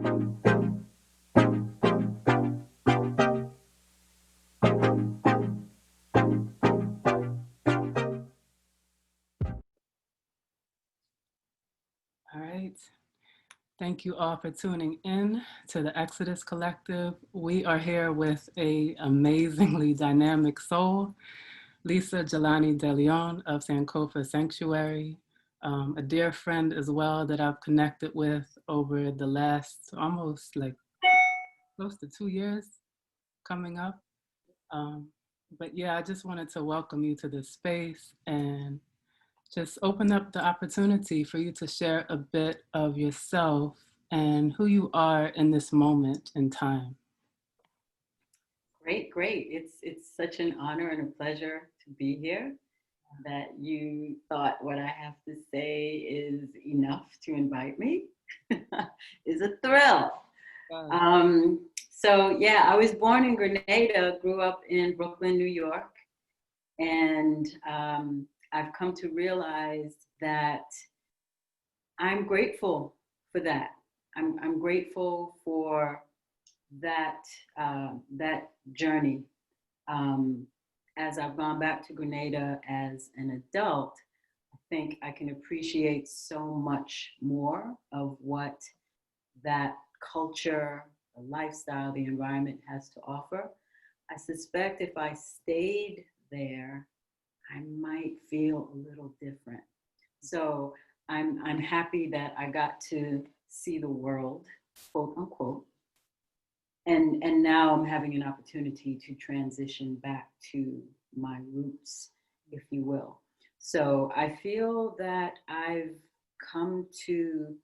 All right. Thank you all for tuning in to the Exodus Collective. We are here with a amazingly dynamic soul, Lisa Jelani de Leon of Sankofa Sanctuary, a dear friend as well that I've connected with over the last almost like close to 2 years coming up. But yeah, I just wanted to welcome you to this space and just open up the opportunity for you to share a bit of yourself and who you are in this moment in time. Great, great. It's such an honor and a pleasure to be here. That you thought what I have to say is enough to invite me is a thrill. So yeah, I was born in Grenada, grew up in Brooklyn, New York, and I've come to realize that I'm grateful for that. I'm grateful for that that journey. As I've gone back to Grenada as an adult, I think I can appreciate so much more of what that culture, the lifestyle, the environment has to offer. I suspect if I stayed there, I might feel a little different. So I'm happy that I got to see the world, quote unquote. And now I'm having an opportunity to transition back to my roots, if you will. So I feel that I've come to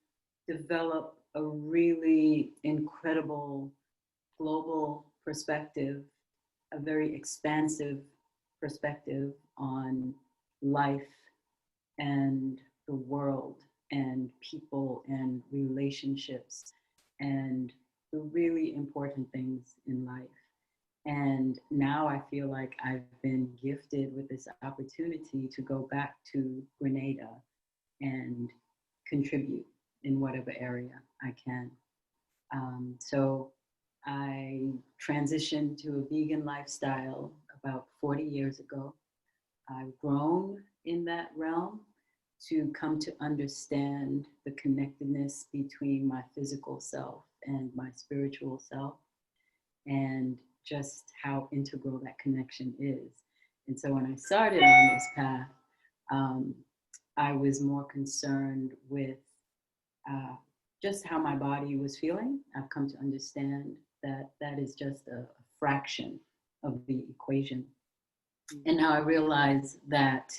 develop a really incredible global perspective, a very expansive perspective on life and the world and people and relationships and the really important things in life. And now I feel like I've been gifted with this opportunity to go back to Grenada and contribute in whatever area I can. So I transitioned to a vegan lifestyle about 40 years ago. I've grown in that realm to come to understand the connectedness between my physical self and my spiritual self, and just how integral that connection is. And so when I started on this path, I was more concerned with just how my body was feeling. I've come to understand that that is just a fraction of the equation. And now I realize that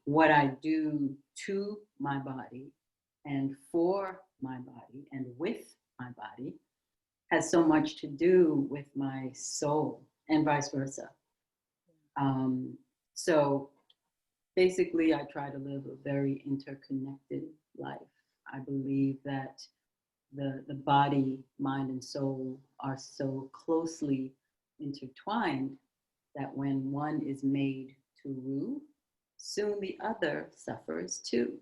what I do to my body and for my body and with my body has so much to do with my soul and vice versa. So basically, I try to live a very interconnected life. I believe that the body, mind, and soul are so closely intertwined that when one is made to rue, soon the other suffers too.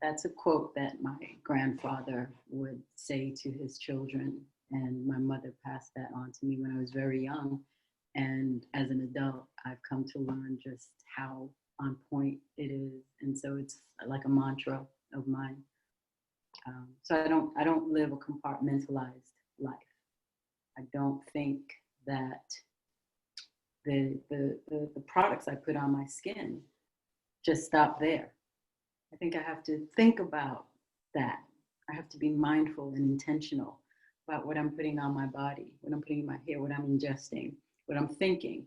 That's a quote that my grandfather would say to his children, and my mother passed that on to me when I was very young. And as an adult, I've come to learn just how on point it is. And so it's like a mantra of mine. So I don't live a compartmentalized life. I don't think that the products I put on my skin just stop there. I think I have to think about that. I have to be mindful and intentional about what I'm putting on my body, what I'm putting in my hair, what I'm ingesting, what I'm thinking,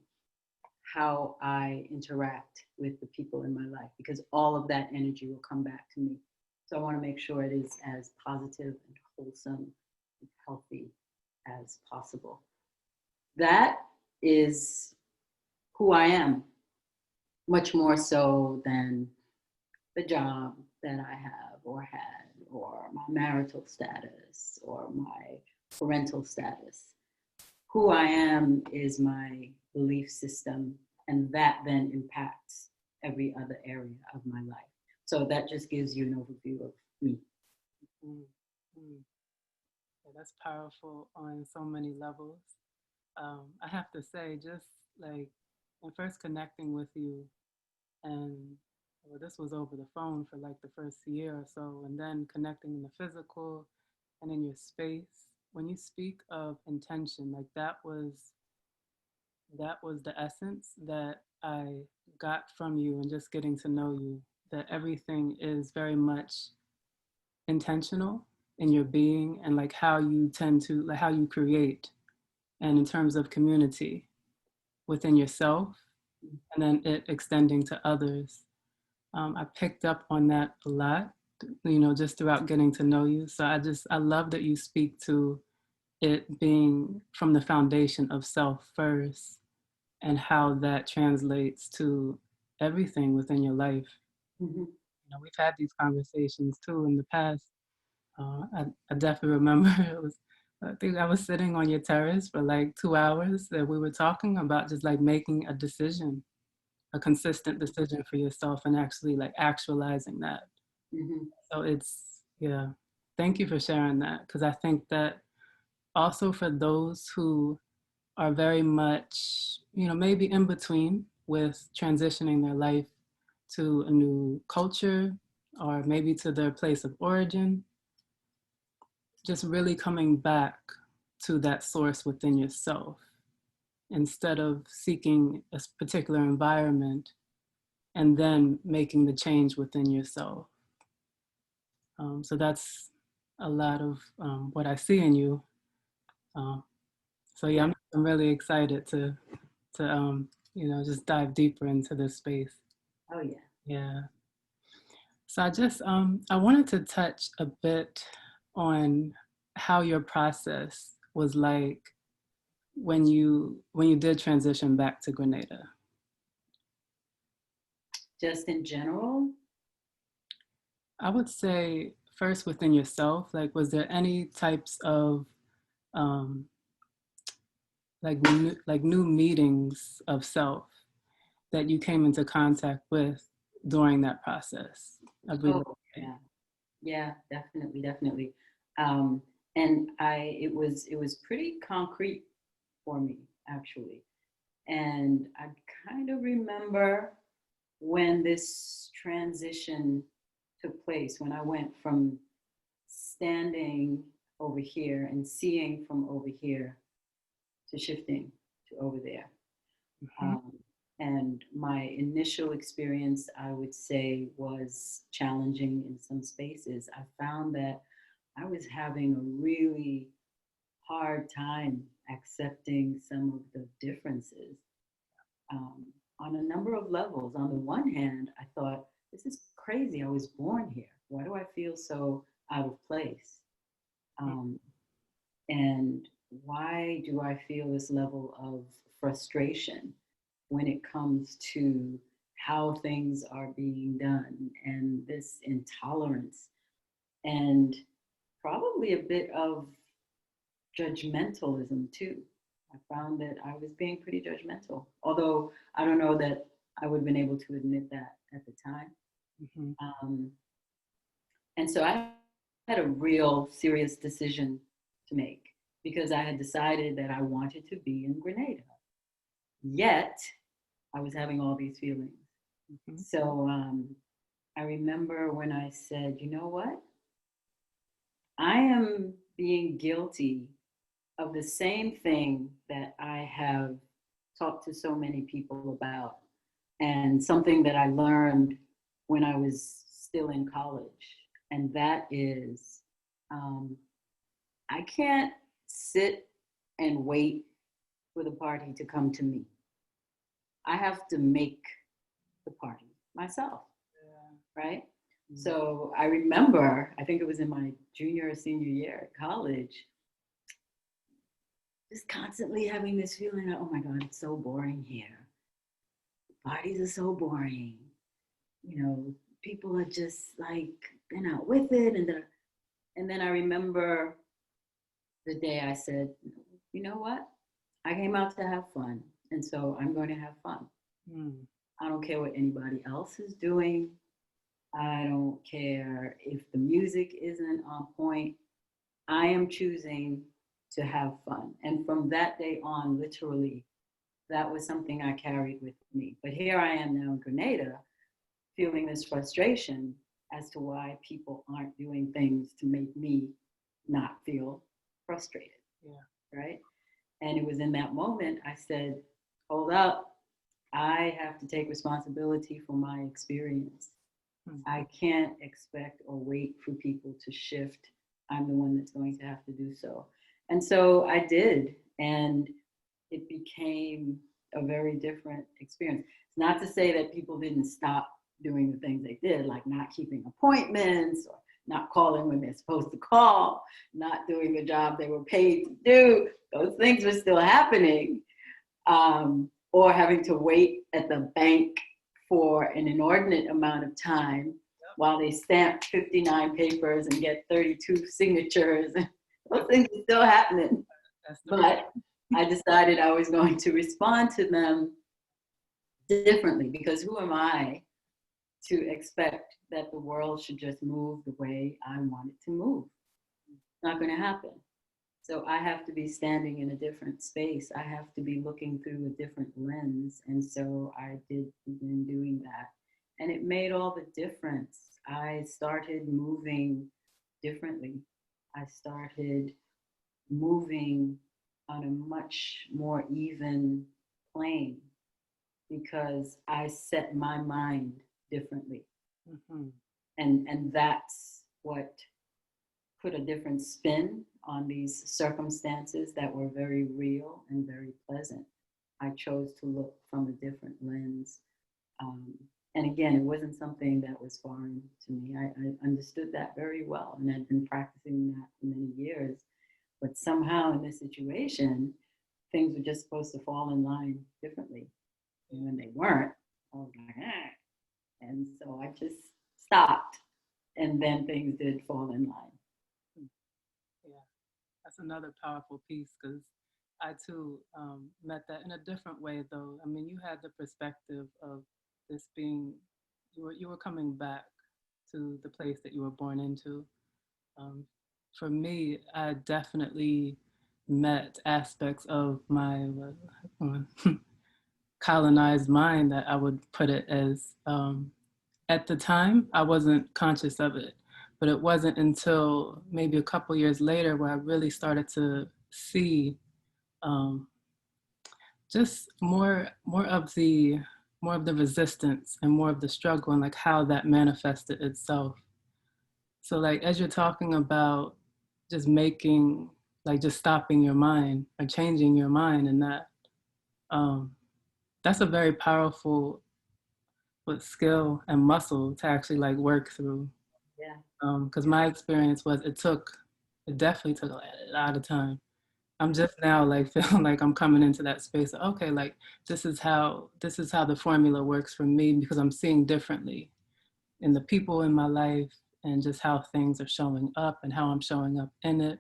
how I interact with the people in my life, because all of that energy will come back to me. So I want to make sure it is as positive and wholesome and healthy as possible. That is who I am, much more so than the job that I have or had, or my marital status, or my parental status. Who I am is my belief system, and that then impacts every other area of my life. So that just gives you an overview of me. Yeah, that's powerful on so many levels. I have to say, just like when first connecting with you, and well, this was over the phone for like the first year or so, and then connecting in the physical and in your space. When you speak of intention, like that was the essence that I got from you, and just getting to know you, that everything is very much intentional in your being, and like how you tend to, like how you create, and in terms of community within yourself, and then it extending to others. I picked up on that a lot, just throughout getting to know you. So I love that you speak to it being from the foundation of self first, and how that translates to everything within your life. Mhm. We've had these conversations too in the past. I definitely remember I think I was sitting on your terrace for like 2 hours, that we were talking about just like making a decision, a consistent decision for yourself, and actually like actualizing that. Mhm. So yeah, thank you for sharing that, because I think that also for those who are very much, maybe in between with transitioning their life to a new culture, or maybe to their place of origin, just really coming back to that source within yourself, instead of seeking a particular environment and then making the change within yourself. So that's a lot of what I see in you. Uh, so yeah, Yeah. I'm really excited to just dive deeper into this space. Oh, yeah. Yeah. So I wanted to touch a bit on how your process was like when you did transition back to Grenada. Just in general. I would say first within yourself, like was there any types of um, like new meetings of self that you came into contact with during that process of Oh, relocating? yeah. Yeah, definitely, definitely. Um, and it was pretty concrete for me, actually. And I kind of remember when this transition took place, when I went from standing over here and seeing from over here to shifting to over there. Hmm. Um, and my initial experience, I would say, was challenging in some spaces. I found that I was having a really hard time accepting some of the differences um, on a number of levels. On the one hand, I thought, this is crazy. I was born here. Why do I feel so out of place? Um, and why do I feel this level of frustration when it comes to how things are being done, and this intolerance, and probably a bit of judgmentalism too? I found that I was being pretty judgmental, although I don't know that I would have been able to admit that at the time. Hmm. Um, and so I had a real serious decision to make, because I had decided that I wanted to be in Grenada. Yet I was having all these feelings. Hmm. So I remember when I said, you know what? I am being guilty of the same thing that I have talked to so many people about, and something that I learned when I was still in college. And that is, um, I can't sit and wait for the party to come to me. I have to make the party myself, right? Yeah. So I remember, I think it was in my junior or senior year at college, just constantly having this feeling of, oh my God, it's so boring here. Parties are so boring. You know, people are just like, they're not with it. And then I remember the day I said, you know what? I came out to have fun. And so I'm going to have fun. Mm. I don't care what anybody else is doing. I don't care if the music isn't on point. I am choosing to have fun. And from that day on, literally, that was something I carried with me. But here I am now in Grenada, feeling this frustration as to why people aren't doing things to make me not feel frustrated. Yeah. Right. And it was in that moment I said, hold up, I have to take responsibility for my experience. I can't expect or wait for people to shift. I'm the one that's going to have to do so. And so I did. And it became a very different experience. It's not to say that people didn't stop doing the things they did, like not keeping appointments or not calling when they're supposed to call, not doing the job they were paid to do. Those things were still happening. Or having to wait at the bank for an inordinate amount of time while they stamp 59 papers and get 32 signatures. Those things are still happening. But I decided I was going to respond to them differently, because who am I to expect that the world should just move the way I want it to move? It's not going to happen. So I have to be standing in a different space. I have to be looking through a different lens. And so I did begin doing that. And it made all the difference. I started moving differently. I started moving on a much more even plane because I set my mind differently. Mm-hmm. And that's what put a different spin on these circumstances that were very real and very pleasant. I chose to look from a different lens. And again, it wasn't something that was foreign to me. I understood that very well, and I'd been practicing that for many years. But somehow in this situation, things were just supposed to fall in line differently. And when they weren't, I was like, eh. And so I just stopped. And then things did fall in line. Yeah, that's another powerful piece, because I too met that in a different way, though. I mean, you had the perspective of this being, you were coming back to the place that you were born into. For me, I definitely met aspects of my colonized mind that I would put it as. At the time, I wasn't conscious of it, but it wasn't until maybe a couple years later where I really started to see just more of the resistance and more of the struggle, and like how that manifested itself. So like as you're talking about just making, like just stopping your mind or changing your mind, and that that's a very powerful skill and muscle to actually like work through. Yeah. Because my experience was it definitely took a lot of time. I'm just now like feeling like I'm coming into that space of, okay, like this is how the formula works for me, because I'm seeing differently in the people in my life and just how things are showing up and how I'm showing up in it.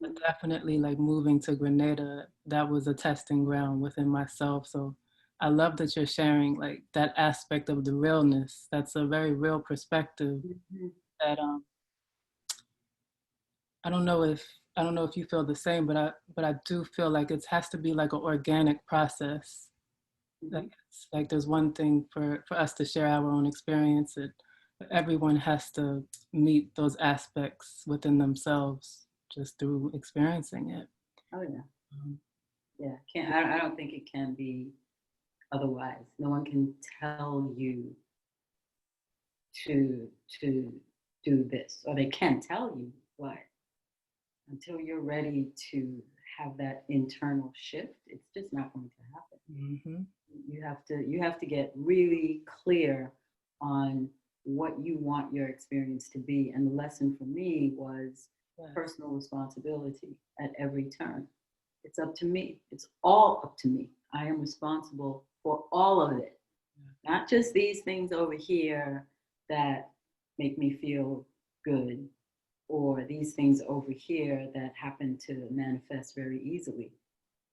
But definitely like moving to Grenada, that was a testing ground within myself. So I love that you're sharing like that aspect of the realness. That's a very real perspective that I don't know if you feel the same, but I do feel like it has to be like an organic process. Like there's one thing for us to share our own experience, but everyone has to meet those aspects within themselves just through experiencing it. Oh yeah. I don't think it can be otherwise. No one can tell you to do this, or they can tell you, but until you're ready to have that internal shift, it's just not going to happen. Mm-hmm. You have to get really clear on what you want your experience to be. And the lesson for me was personal responsibility at every turn. It's up to me. It's all up to me. I am responsible for all of it, not just these things over here that make me feel good, or these things over here that happen to manifest very easily.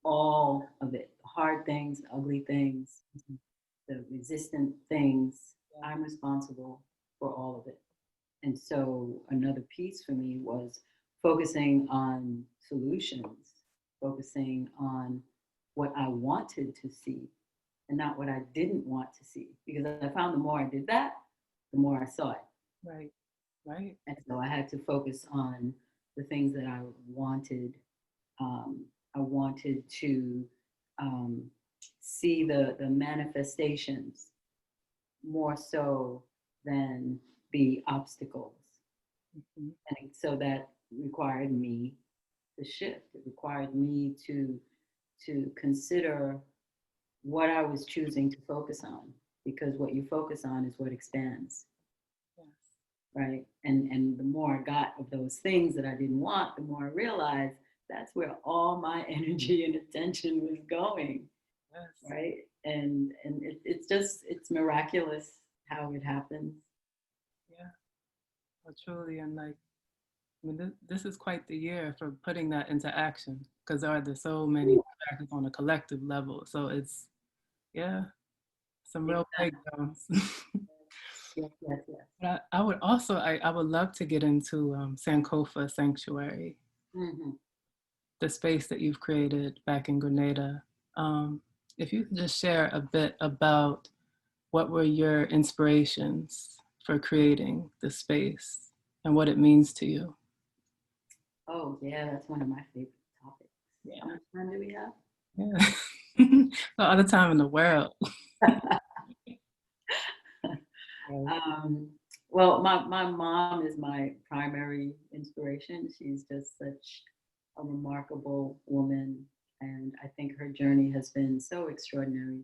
All of it, the hard things, the ugly things, the resistant things, I'm responsible for all of it. And so another piece for me was focusing on solutions, focusing on what I wanted to see and not what I didn't want to see. Because I found the more I did that, the more I saw it. Right. Right. And so I had to focus on the things that I wanted. I wanted to um, see the manifestations more so than be obstacles. Mm-hmm. And so that required me to shift. It required me to consider what I was choosing to focus on, because what you focus on is what expands, Yes. right? And the more I got of those things that I didn't want, the more I realized that's where all my energy and attention was going, Yes. right? And it's miraculous how it happens. Yeah. Well, truly, and like, I mean, this is quite the year for putting that into action because there's so many factors on a collective level. So it's, yeah, some real Exactly. breakdowns. Yes, yes, yes. But I would also, I would love to get into Sankofa Sanctuary, Mm-hmm. the space that you've created back in Grenada. If you could just share a bit about what were your inspirations for creating the space and what it means to you. Oh, yeah, that's one of my favorite topics. Yeah. How much time do we have? Yeah. All the time in the world. Right. Um, well, my mom is my primary inspiration. She's just such a remarkable woman, and I think her journey has been so extraordinary.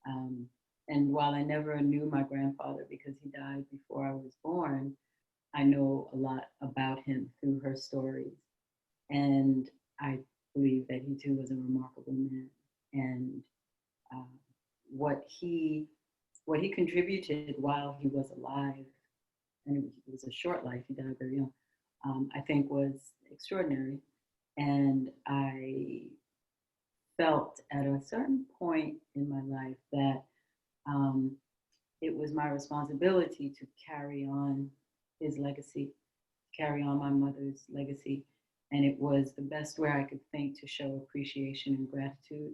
Um, and while I never knew my grandfather because he died before I was born, I know a lot about him through her stories. And I believe that he too was a remarkable man. And uh, what he what he contributed while he was alive, and it was a short life, he died very young, I think was extraordinary. And I felt at a certain point in my life that um, it was my responsibility to carry on his legacy, carry on my mother's legacy. And it was the best way I could think to show appreciation and gratitude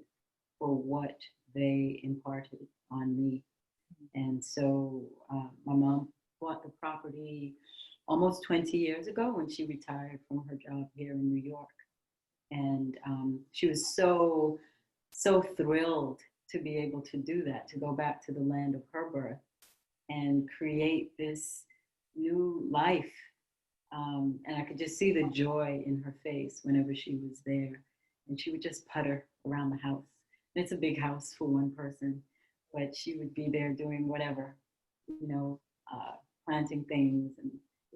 for what they imparted on me. And so my mom bought the property almost 20 years ago when she retired from her job here in New York. And she was so thrilled to be able to do that, to go back to the land of her birth and create this new life. And I could just see the joy in her face whenever she was there. And she would just putter around the house. And it's a big house for one person, but she would be there doing whatever, you know, planting things and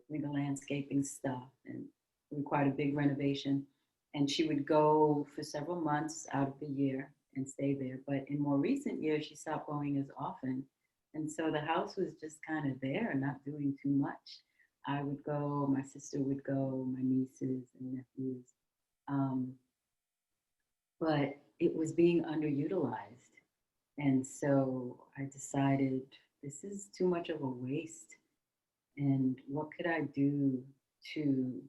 doing the landscaping stuff. And it required a big renovation. And she would go for several months out of the year and stay there. But in more recent years, she stopped going as often. And so the house was just kind of there, not doing too much. I would go, my sister would go, my nieces and nephews. Um, but it was being underutilized. And so I decided this is too much of a waste. And what could I do to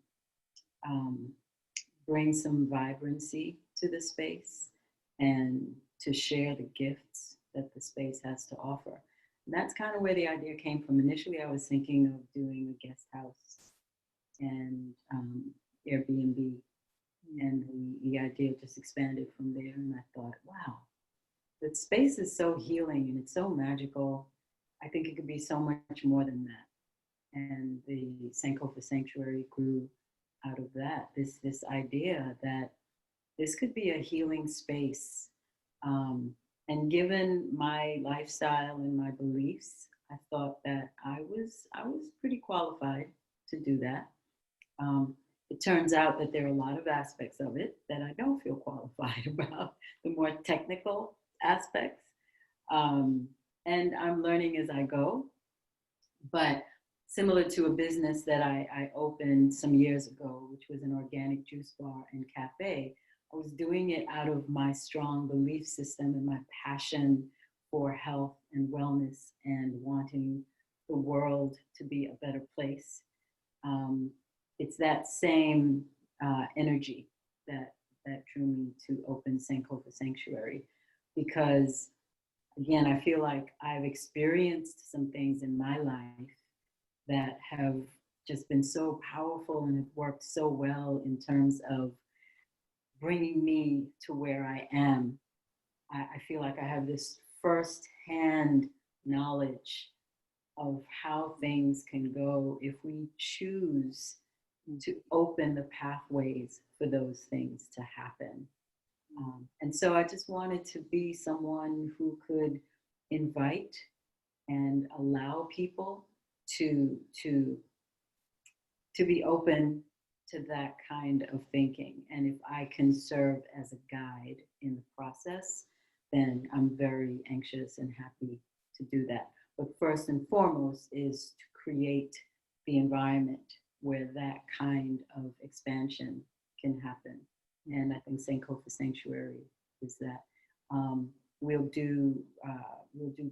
um, bring some vibrancy to the space and to share the gifts that the space has to offer? And that's kind of where the idea came from. Initially, I was thinking of doing a guest house and Airbnb. And the idea just expanded from there. And I thought, wow, the space is so healing and it's so magical. I think it could be so much more than that. And the Sankofa Sanctuary grew out of that. This idea that this could be a healing space. And given my lifestyle and my beliefs, I thought that I was pretty qualified to do that. Um, it turns out that there are a lot of aspects of it that I don't feel qualified about, the more technical aspects. Um, and I'm learning as I go. But similar to a business that I opened some years ago, which was an organic juice bar and cafe, I was doing it out of my strong belief system and my passion for health and wellness and wanting the world to be a better place. Um, it's that same energy that drew me to open Sankofa Sanctuary, because again, I feel like I've experienced some things in my life that have just been so powerful and have worked so well in terms of bringing me to where I am. I feel like I have this first-hand knowledge of how things can go if we choose to open the pathways for those things to happen. And so I just wanted to be someone who could invite and allow people to to to be open to that kind of thinking. And if I can serve as a guide in the process, then I'm very anxious and happy to do that. But first and foremost is to create the environment where that kind of expansion can happen. And I think Sankofa Sanctuary is that. We'll do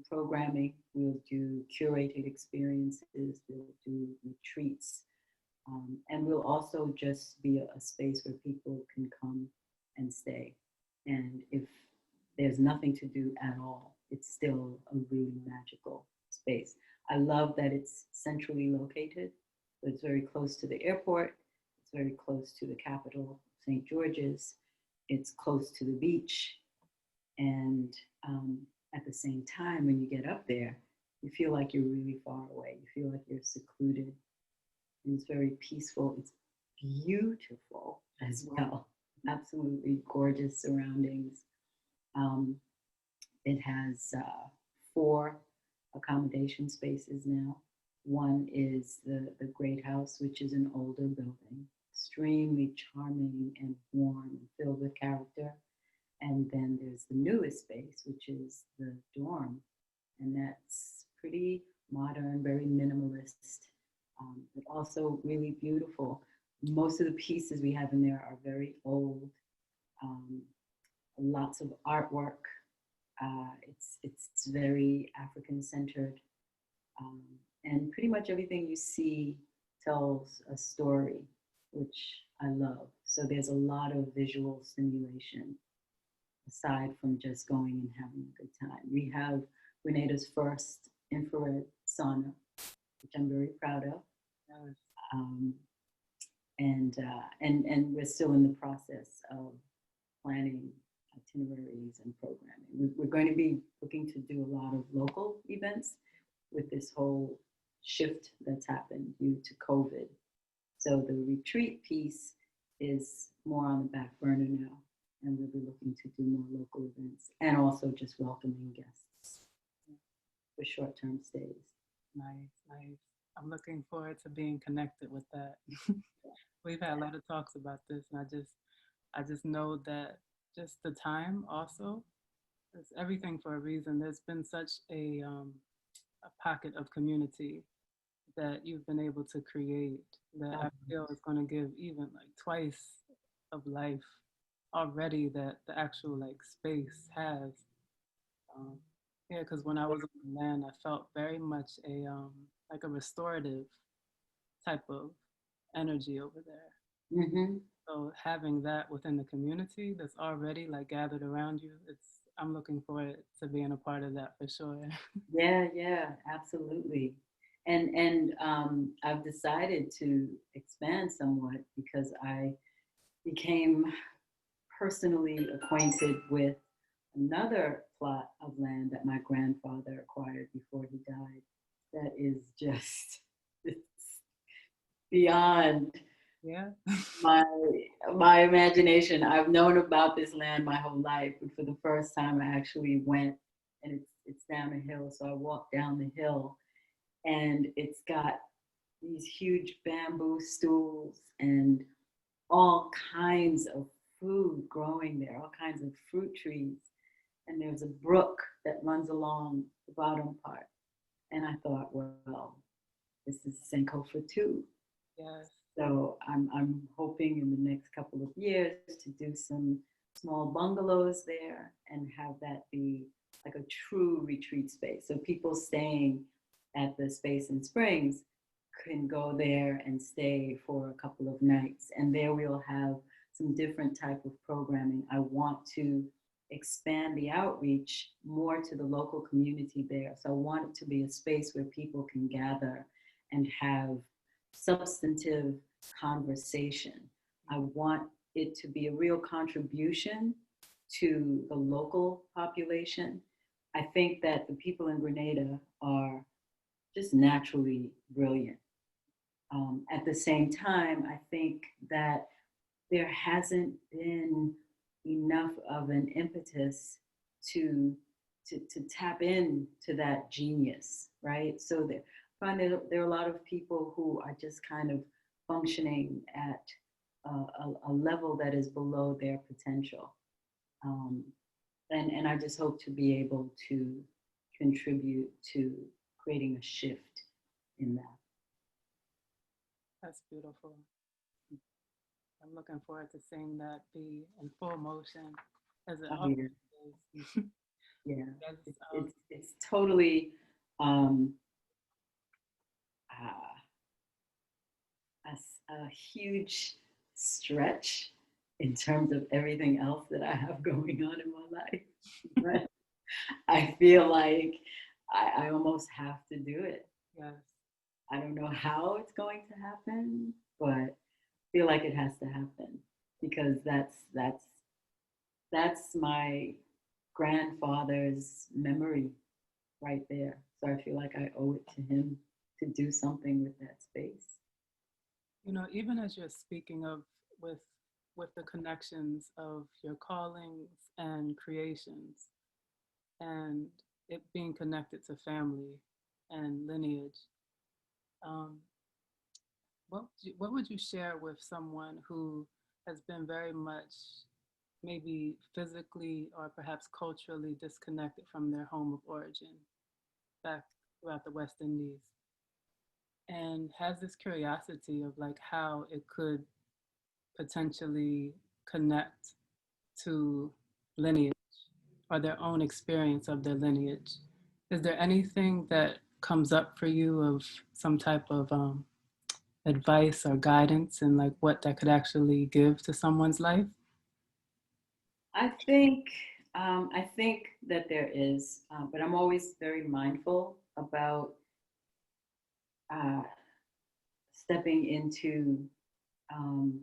programming, we'll do curated experiences, we'll do retreats, and we'll also just be a space where people can come and stay. And if there's nothing to do at all, it's still a really magical space. I love that it's centrally located. It's very close to the airport. It's very close to the capital, St. George's. It's close to the beach. And at the same time, when you get up there, you feel like you're really far away. You feel like you're secluded. And it's very peaceful. It's beautiful as well. Absolutely gorgeous surroundings. It has 4 accommodation spaces now. One is the Great House, which is an older building, extremely charming and warm and filled with character. And then there's the newest space, which is the dorm. And that's pretty modern, very minimalist, but also really beautiful. Most of the pieces we have in there are very old, lots of artwork. It's very African-centered. And pretty much everything you see tells a story, which I love. So there's a lot of visual stimulation aside from just going and having a good time. We have Grenada's first infrared sauna, which I'm very proud of. And we're still in the process of planning itineraries and programming. We're going to be looking to do a lot of local events with this whole shift that's happened due to COVID. So the retreat piece is more on the back burner now, and we'll be looking to do more local events and also just welcoming guests for short-term stays. Nice, nice. I'm looking forward to being connected with that. We've had a lot of talks about this, and I just know that just the time also is everything for a reason. There's been such a pocket of community that you've been able to create that I feel is going to give even like twice of life already that the actual like space has. Yeah, because when I was on the land, I felt very much a like a restorative type of energy over there. Mm-hmm. So having that within the community that's already like gathered around you, I'm looking forward to being a part of that for sure. Yeah, absolutely. And I've decided to expand somewhat because I became personally acquainted with another plot of land that my grandfather acquired before he died. That is just it's beyond Yeah. my imagination. I've known about this land my whole life, but for the first time I actually went, and it's down a hill. So I walked down the hill, and it's got these huge bamboo stools and all kinds of food growing there, all kinds of fruit trees. And there's a brook that runs along the bottom part. And I thought, well, this is Sankofa too. Yes. So I'm hoping in the next couple of years to do some small bungalows there and have that be like a true retreat space. So people staying at the space in Springs can go there and stay for a couple of nights. And there we'll have some different type of programming. I want to expand the outreach more to the local community there. So I want it to be a space where people can gather and have substantive conversation. I want it to be a real contribution to the local population. I think that the people in Grenada are just naturally brilliant. At the same time, I think that there hasn't been enough of an impetus to tap into that genius, right? So I find that there are a lot of people who are just kind of functioning at a level that is below their potential. Um, and I just hope to be able to contribute to creating a shift in that. That's beautiful. I'm looking forward to seeing that be in full motion as it Oh, always yeah. is. Yeah, That's, it's totally uh, a huge stretch in terms of everything else that I have going on in my life. But I feel like I almost have to do it. yes. I don't know how it's going to happen, but I feel like it has to happen because that's my grandfather's memory right there. So I feel like I owe it to him to do something with that space. You know, even as you're speaking of with the connections of your callings and creations and it being connected to family and lineage, um, what would you share with someone who has been very much maybe physically or perhaps culturally disconnected from their home of origin back throughout the West Indies and has this curiosity of like how it could potentially connect to lineage or their own experience of their lineage? Is there anything that comes up for you of some type of advice or guidance and like what that could actually give to someone's life? I think I think that there is, but I'm always very mindful about uh, stepping into um,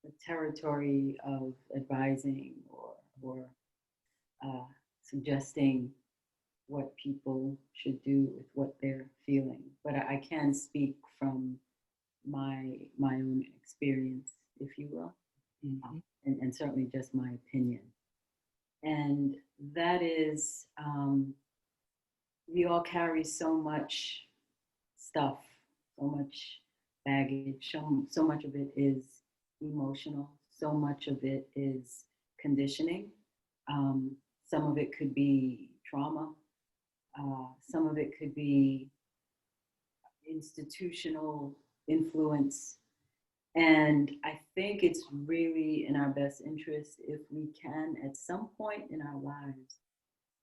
the territory of advising or suggesting what people should do with what they're feeling. But I can speak from my own experience, if you will, Mm-hmm. and certainly just my opinion. And that is, we all carry so much stuff, so much baggage, so much of it is emotional, so much of it is conditioning. Some of it could be trauma, some of it could be institutional influence. And I think it's really in our best interest if we can, at some point in our lives,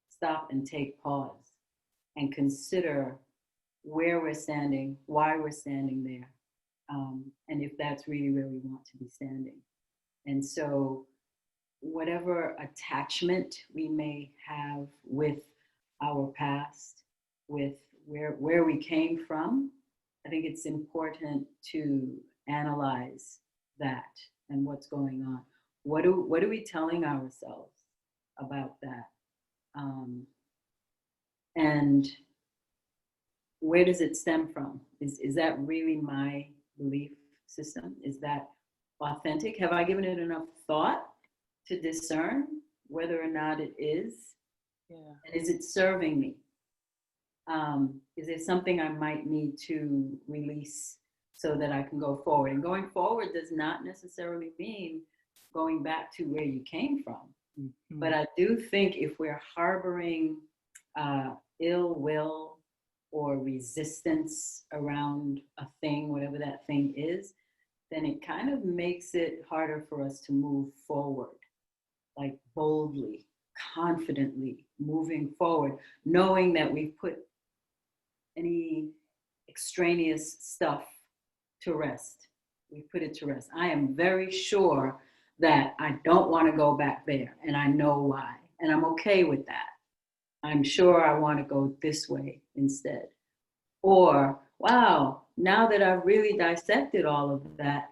stop and take pause and consider where we're standing, why we're standing there, and if that's really where we want to be standing. And so, whatever attachment we may have with our past, with where we came from, I think it's important to analyze that and what's going on. What are we telling ourselves about that? And where does it stem from? Is that really my belief system? Is that authentic? Have I given it enough thought to discern whether or not it is? Yeah. And is it serving me? Is it something I might need to release so that I can go forward? And going forward does not necessarily mean going back to where you came from. Mm-hmm. But I do think if we're harboring ill will or resistance around a thing, whatever that thing is, then it kind of makes it harder for us to move forward, like boldly, confidently moving forward, knowing that we've put any extraneous stuff to rest. We put it to rest. I am very sure that I don't want to go back there, and I know why, and I'm okay with that. I'm sure I want to go this way instead. Or, wow, now that I've really dissected all of that,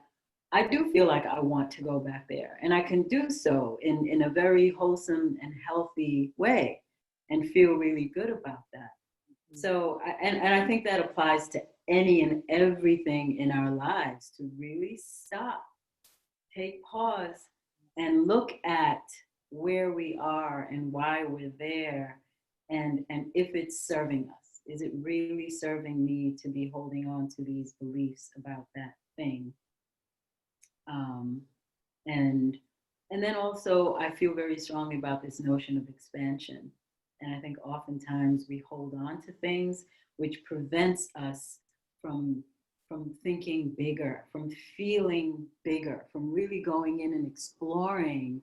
I do feel like I want to go back there. And I can do so in a very wholesome and healthy way and feel really good about that. So, and I think that applies to any and everything in our lives, to really stop, take pause, and look at where we are and why we're there, and if it's serving us. Is it really serving me to be holding on to these beliefs about that thing? Um, and and then also, I feel very strongly about this notion of expansion. And I think oftentimes we hold on to things which prevents us from thinking bigger, from feeling bigger, from really going in and exploring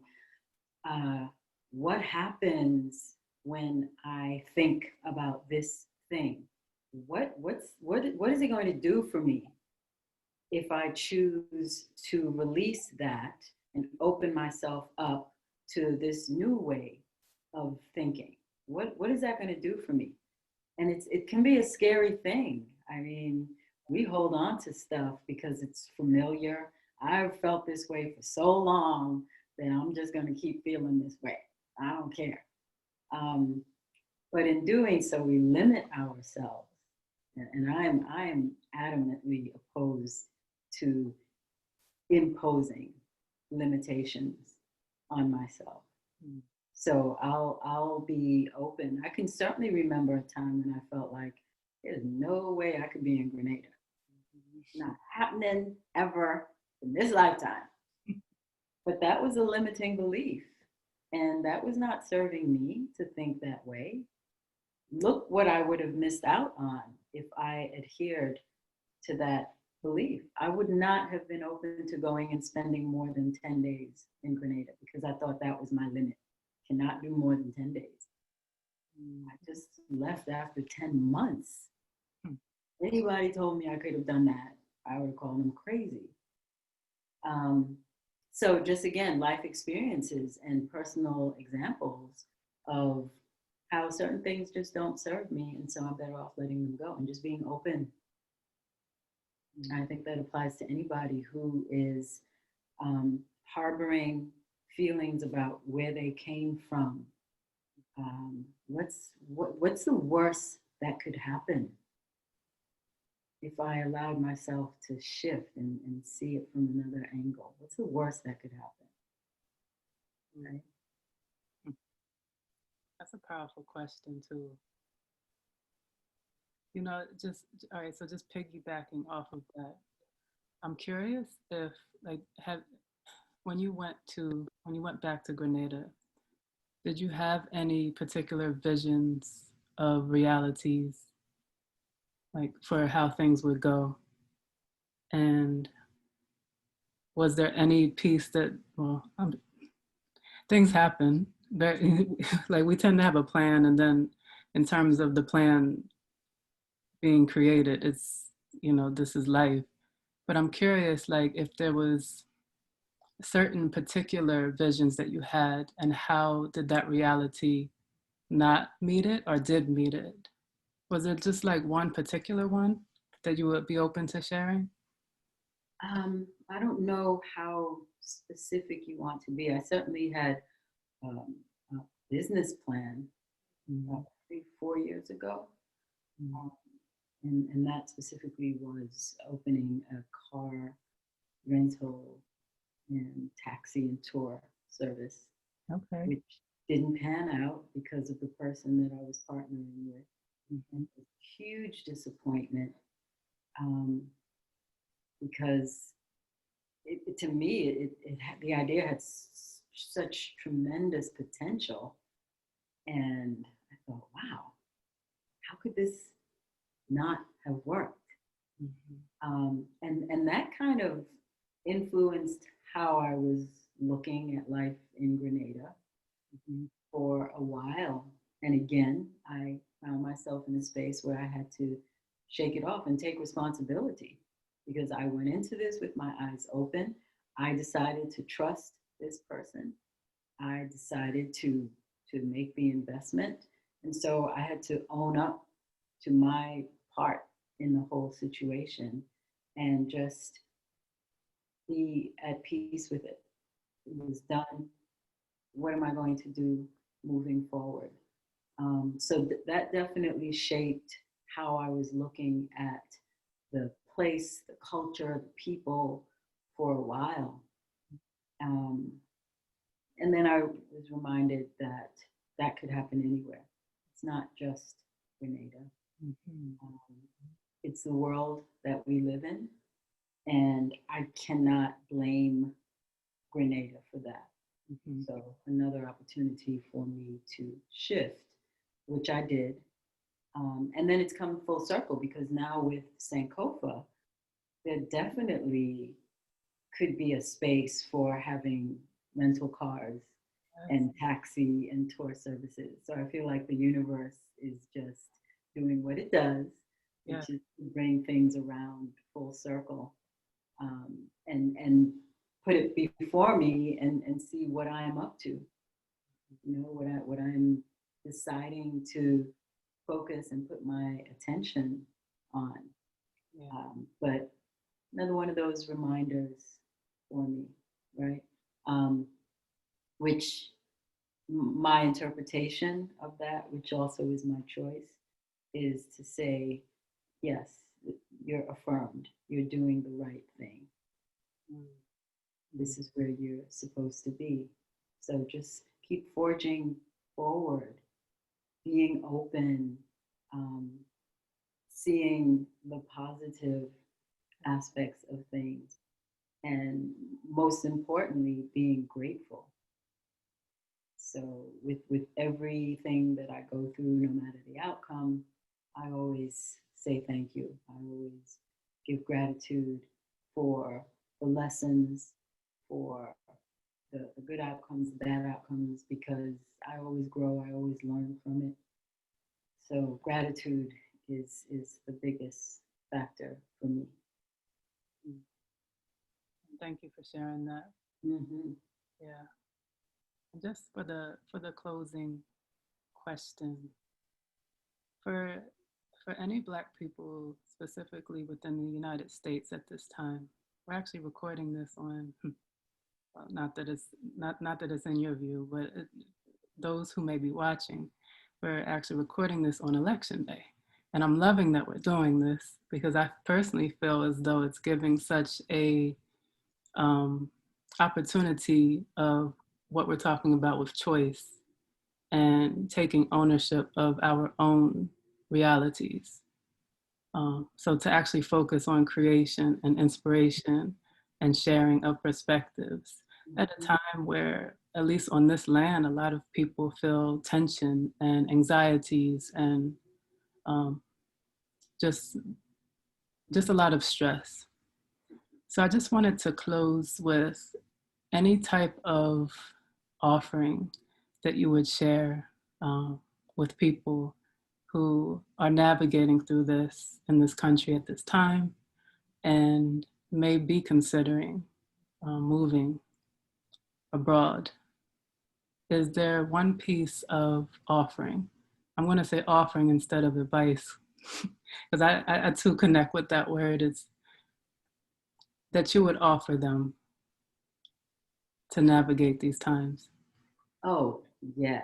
what happens when I think about this thing. What is it going to do for me if I choose to release that and open myself up to this new way of thinking? What is that going to do for me? And it can be a scary thing. I mean, we hold on to stuff because it's familiar. I've felt this way for so long that I'm just going to keep feeling this way. I don't care. But in doing so, we limit ourselves. And I am adamantly opposed to imposing limitations on myself. So I'll be open. I can certainly remember a time when I felt like there's no way I could be in Grenada. Not happening ever in this lifetime. But that was a limiting belief. And that was not serving me to think that way. Look what I would have missed out on if I adhered to that belief. I would not have been open to going and spending more than 10 days in Grenada because I thought that was my limit. Cannot do more than 10 days. I just left after 10 months. Anybody told me I could have done that, I would have called them crazy. So just again, life experiences and personal examples of how certain things just don't serve me, and so I'm better off letting them go and just being open. I think that applies to anybody who is harboring feelings about where they came from. What's the worst that could happen if I allowed myself to shift and see it from another angle? What's the worst that could happen? Right? That's a powerful question too. You know, just all right. So just piggybacking off of that, I'm curious if when you went back to Grenada, did you have any particular visions of realities, like for how things would go? And was there any piece that, things happen, but like we tend to have a plan, and then in terms of the plan being created, it's, this is life. But I'm curious, like if there was certain particular visions that you had, and how did that reality not meet it or did meet it? Was it just like one particular one that you would be open to sharing? I don't know how specific you want to be. I certainly had a business plan 4 years ago. And that specifically was opening a car rental and taxi and tour service, Okay. which didn't pan out because of the person that I was partnering with. And a huge disappointment, because to me, the idea had such tremendous potential. And I thought, wow, how could this not have worked? And that kind of influenced how I was looking at life in Grenada for a while. And again, I found myself in a space where I had to shake it off and take responsibility, because I went into this with my eyes open. I decided to trust this person. I decided to make the investment. And so I had to own up to my part in the whole situation and just be at peace with it. It was done. What am I going to do moving forward? So that definitely shaped how I was looking at the place, the culture, the people for a while. And then I was reminded that that could happen anywhere. It's not just Grenada. It's the world that we live in. And I cannot blame Grenada for that. So another opportunity for me to shift, which I did. And then it's come full circle, because now with Sankofa, there definitely could be a space for having rental cars and taxi and tour services. So I feel like the universe is just doing what it does, which is to bring things around full circle, and put it before me and see what I am up to. You know, what I'm deciding to focus and put my attention on. But another one of those reminders for me, right? Which my interpretation of that, which also is my choice, is to say, yes, you're affirmed, you're doing the right thing. This is where you're supposed to be. So just keep forging forward, being open, seeing the positive aspects of things, and most importantly, being grateful. So with everything that I go through, no matter the outcome, I always say thank you. I always give gratitude for the lessons, for the good outcomes, the bad outcomes, because I always grow, I always learn from it. So gratitude is the biggest factor for me. Thank you for sharing that. Yeah. Just for the closing question, for any Black people specifically within the United States at this time, we're actually recording this on, well, not that it's in your view, but those who may be watching, we're actually recording this on Election Day. And I'm loving that we're doing this, because I personally feel as though it's giving such a opportunity of what we're talking about with choice and taking ownership of our own realities. So to actually focus on creation and inspiration and sharing of perspectives at a time where, at least on this land, a lot of people feel tension and anxieties and just a lot of stress. So I just wanted to close with any type of offering that you would share with people who are navigating through this in this country at this time and may be considering moving abroad. Is there one piece of offering? I'm going to say offering instead of advice, because I too connect with that word. It's that you would offer them to navigate these times. Oh, yeah.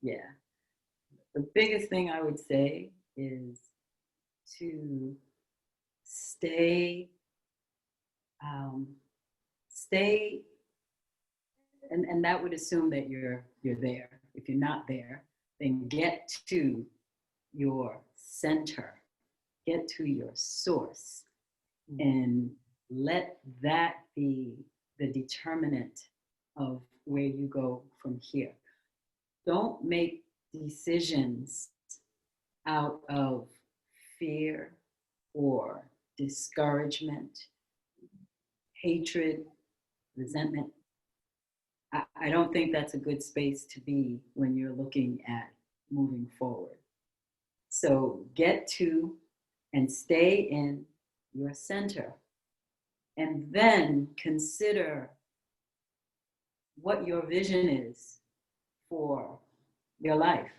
The biggest thing I would say is to stay, and that would assume that you're there. If you're not there, then get to your center, get to your source, and let that be the determinant of where you go from here. Don't make decisions out of fear or discouragement, hatred, resentment. I don't think that's a good space to be when you're looking at moving forward. So get to and stay in your center. And then consider what your vision is for your life.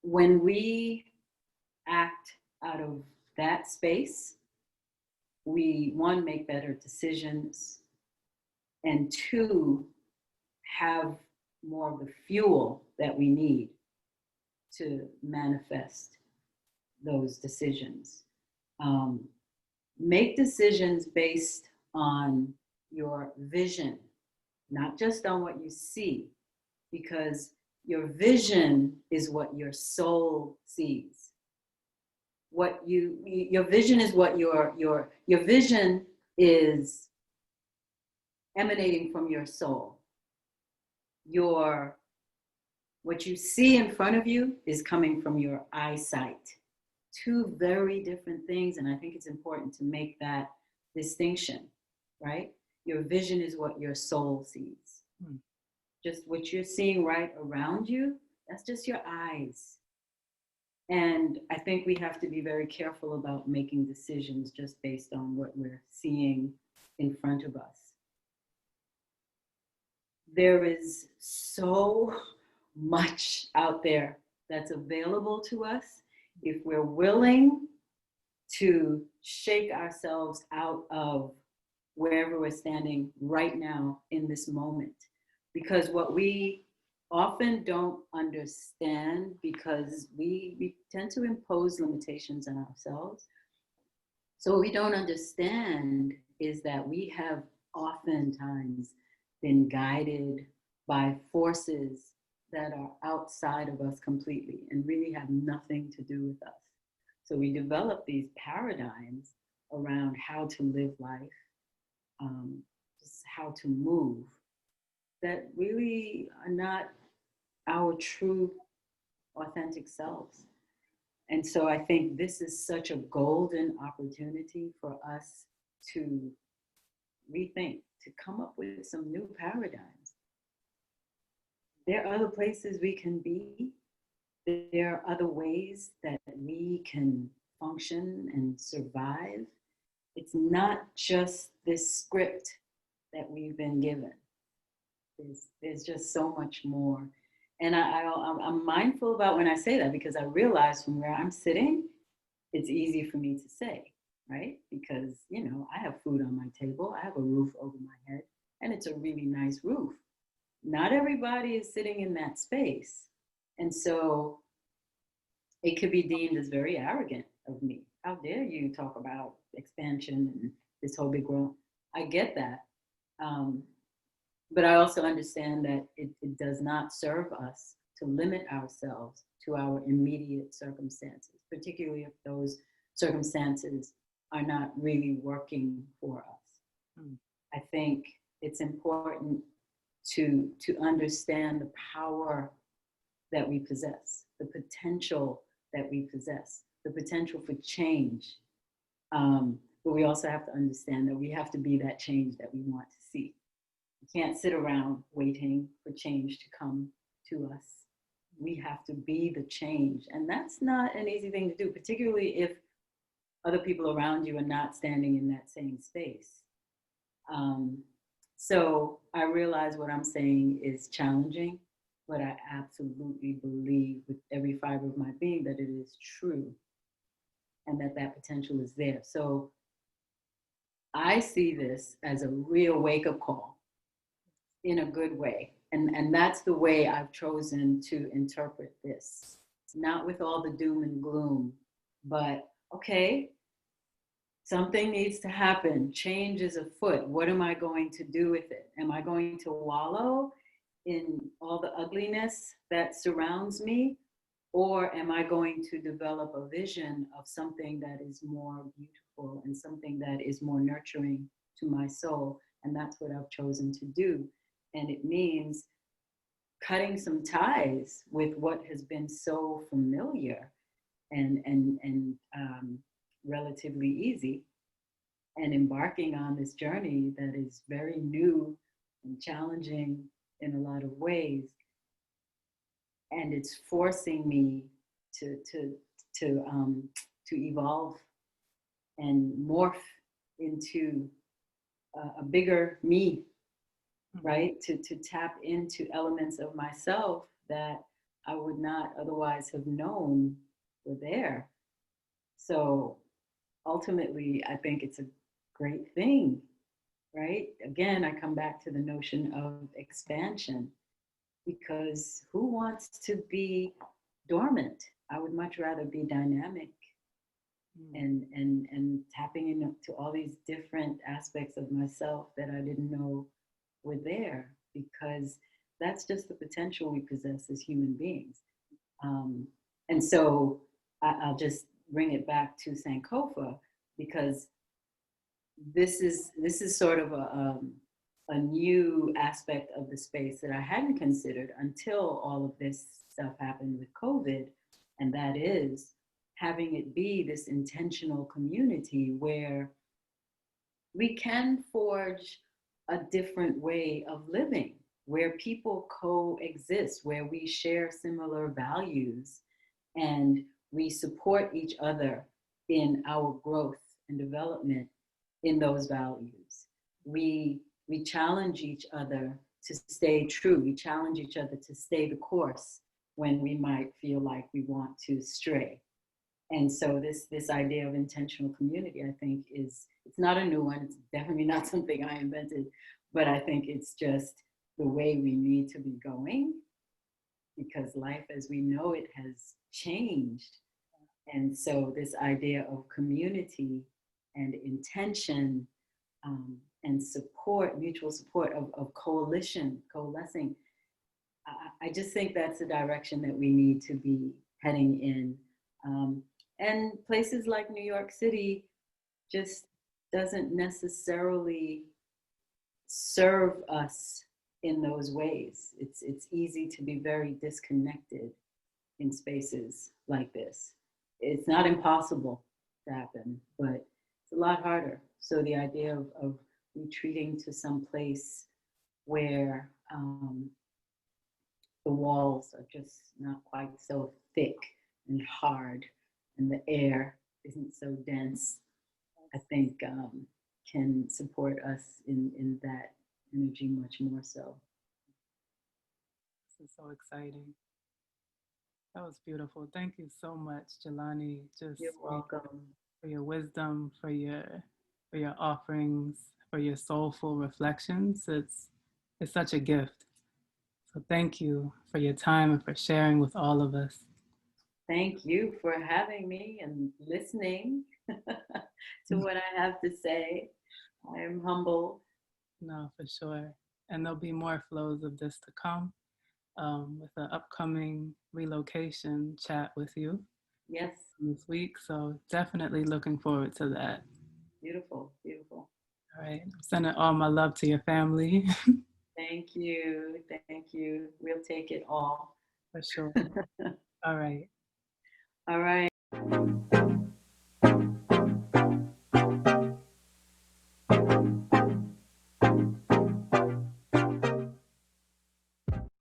When we act out of that space, we, one, make better decisions, and two, have more of the fuel that we need to manifest those decisions. Make decisions based on your vision, not just on what you see, because your vision is what your soul sees. Your vision is what your vision is emanating from your soul. What you see in front of you is coming from your eyesight. Two very different things, and I think it's important to make that distinction, right? Your vision is what your soul sees. Just what you're seeing right around you, that's just your eyes. And I think we have to be very careful about making decisions just based on what we're seeing in front of us. There is so much out there that's available to us if we're willing to shake ourselves out of wherever we're standing right now in this moment. Because what we often don't understand, because we tend to impose limitations on ourselves. So what we don't understand is that we have oftentimes been guided by forces that are outside of us completely and really have nothing to do with us. So we develop these paradigms around how to live life, just how to move, that really are not our true, authentic selves. And so I think this is such a golden opportunity for us to rethink, to come up with some new paradigms. There are other places we can be. There are other ways that we can function and survive. It's not just this script that we've been given. There's just so much more. And I'm mindful about when I say that, because I realize from where I'm sitting, it's easy for me to say, right? Because, I have food on my table, I have a roof over my head, and it's a really nice roof. Not everybody is sitting in that space. And so it could be deemed as very arrogant of me. How dare you talk about expansion and this whole big world? I get that. But I also understand that it does not serve us to limit ourselves to our immediate circumstances, particularly if those circumstances are not really working for us. I think it's important to understand the power that we possess, the potential that we possess, the potential for change. But we also have to understand that we have to be that change that we want to see. We can't sit around waiting for change to come to us. We have to be the change. And that's not an easy thing to do, particularly if other people around you are not standing in that same space. So I realize what I'm saying is challenging, but I absolutely believe with every fiber of my being that it is true and that potential is there. So I see this as a real wake-up call in a good way. And that's the way I've chosen to interpret this. Not with all the doom and gloom, but okay, something needs to happen. Change is afoot. What am I going to do with it? Am I going to wallow in all the ugliness that surrounds me? Or am I going to develop a vision of something that is more beautiful and something that is more nurturing to my soul? And that's what I've chosen to do. And it means cutting some ties with what has been so familiar and relatively easy, and embarking on this journey that is very new and challenging in a lot of ways. And it's forcing me to to to to evolve and morph into a bigger me, right? To tap into elements of myself that I would not otherwise have known were there. So ultimately, I think it's a great thing, right? Again, I come back to the notion of expansion, because who wants to be dormant? I would much rather be dynamic and tapping into all these different aspects of myself that I didn't know were there, because that's just the potential we possess as human beings. And so I'll just bring it back to Sankofa, because this is sort of a new aspect of the space that I hadn't considered until all of this stuff happened with COVID, and that is having it be this intentional community where we can forge a different way of living, where people coexist, where we share similar values and we support each other in our growth and development in those values. We challenge each other to stay true. We challenge each other to stay the course when we might feel like we want to stray. And so this idea of intentional community, I think, it's not a new one. It's definitely not something I invented, but I think it's just the way we need to be going, because life as we know it has changed. And so this idea of community and intention, and support, mutual support, of coalescing, I just think that's the direction that we need to be heading in. And places like New York City just doesn't necessarily serve us in those ways. It's easy to be very disconnected in spaces like this. It's not impossible to happen, but it's a lot harder. So the idea of retreating to some place where the walls are just not quite so thick and hard, and the air isn't so dense, I think can support us in that energy much more so. This is so exciting. That was beautiful. Thank you so much, Jelani. Just You're welcome. For your wisdom, for your offerings, for your soulful reflections. It's such a gift. So thank you for your time and for sharing with all of us. Thank you for having me and listening to what I have to say. I am humbled. No, for sure. And there'll be more flows of this to come, with an upcoming relocation chat with you. Yes. This week. So definitely looking forward to that. Beautiful, beautiful. All right. I'm sending all my love to your family. Thank you. Thank you. We'll take it all. For sure. All right. All right.